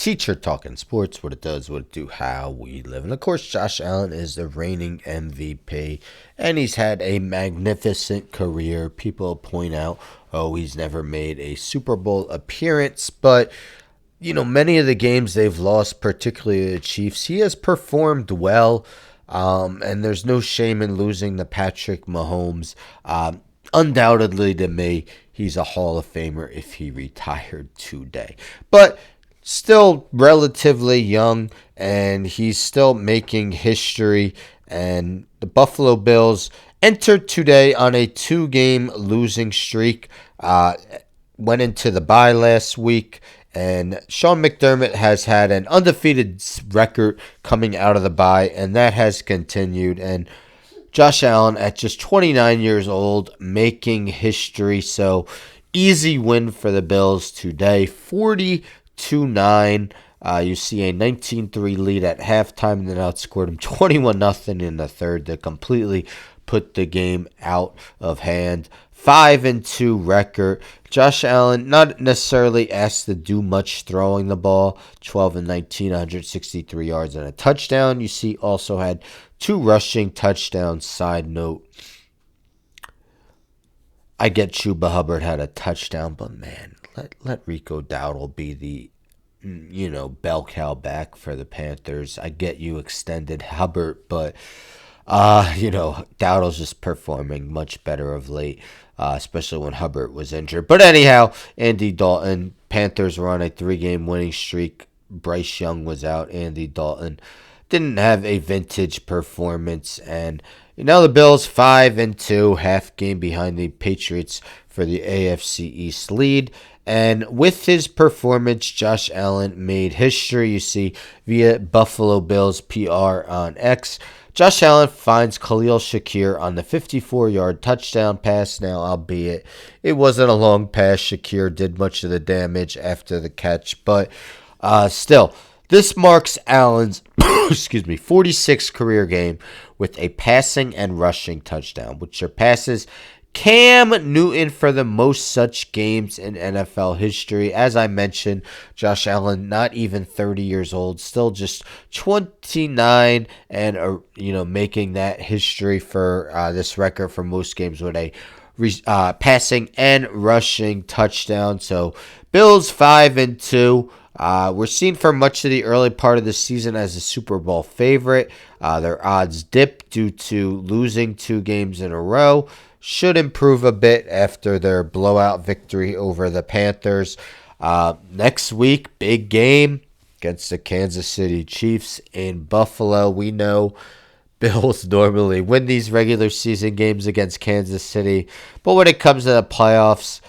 teacher talking sports, what it does, what it do, how we live. And of course, Josh Allen is the reigning MVP, and he's had a magnificent career. People point out, oh, he's never made a Super Bowl appearance, but many of the games they've lost, particularly the Chiefs, he has performed well. And there's no shame in losing to Patrick Mahomes. Undoubtedly, to me, he's a Hall of Famer if he retired today. But still relatively young, and he's still making history. And the Buffalo Bills entered today on a 2-game losing streak. Went into the bye last week. And Sean McDermott has had an undefeated record coming out of the bye, and that has continued. And Josh Allen, at just 29 years old, making history. So, easy win for the Bills today, 40-9. You see a 19-3 lead at halftime, and then outscored them 21-0 in the third to completely put the game out of hand. 5-2 record. Josh Allen not necessarily asked to do much throwing the ball. 12-19, 163 yards and a touchdown. You see also had 2 rushing touchdowns. Side note, I get Chuba Hubbard had a touchdown, but man, let Rico Dowdle be the bell cow back for the Panthers. I get you extended Hubbard, but Dowdle's just performing much better of late, especially when Hubbard was injured. But anyhow, Andy Dalton, Panthers were on a 3-game winning streak. Bryce Young was out. Andy Dalton didn't have a vintage performance. And the Bills 5-2, half game behind the Patriots for the AFC East lead. And with his performance, Josh Allen made history. You see via Buffalo Bills PR on X. Josh Allen finds Khalil Shakir on the 54-yard touchdown pass. Now, albeit it wasn't a long pass, Shakir did much of the damage after the catch. But still, this marks Allen's 46th career game with a passing and rushing touchdown, which surpasses Cam Newton for the most such games in NFL history. As I mentioned, Josh Allen, not even 30 years old, still just 29, and making that history for this record for most games with a passing and rushing touchdown. So Bills 5-2. We're seen for much of the early part of the season as a Super Bowl favorite. Their odds dipped due to losing 2 games in a row. Should improve a bit after their blowout victory over the Panthers. Next week, big game against the Kansas City Chiefs in Buffalo. We know Bills normally win these regular season games against Kansas City, but when it comes to the playoffs,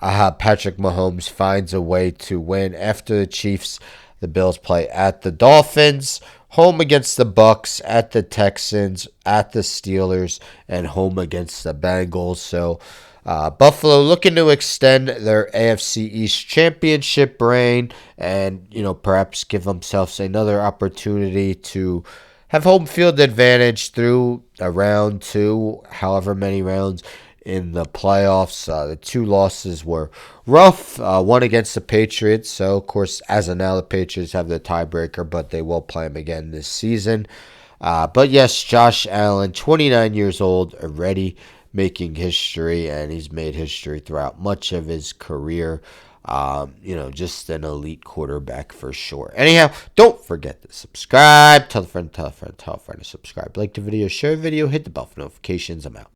Patrick Mahomes finds a way to win. After the Chiefs, the Bills play at the Dolphins, home against the Bucks, at the Texans, at the Steelers, and home against the Bengals. So Buffalo looking to extend their AFC East championship reign and, perhaps give themselves another opportunity to have home field advantage through a round 2, however many rounds in the playoffs. The 2 losses were rough. One against the Patriots. So, of course, as of now, the Patriots have the tiebreaker, but they will play them again this season. But yes, Josh Allen, 29 years old, already making history, and he's made history throughout much of his career. Just an elite quarterback for sure. Anyhow, don't forget to subscribe. Tell a friend to subscribe. Like the video, share the video, hit the bell for notifications. I'm out.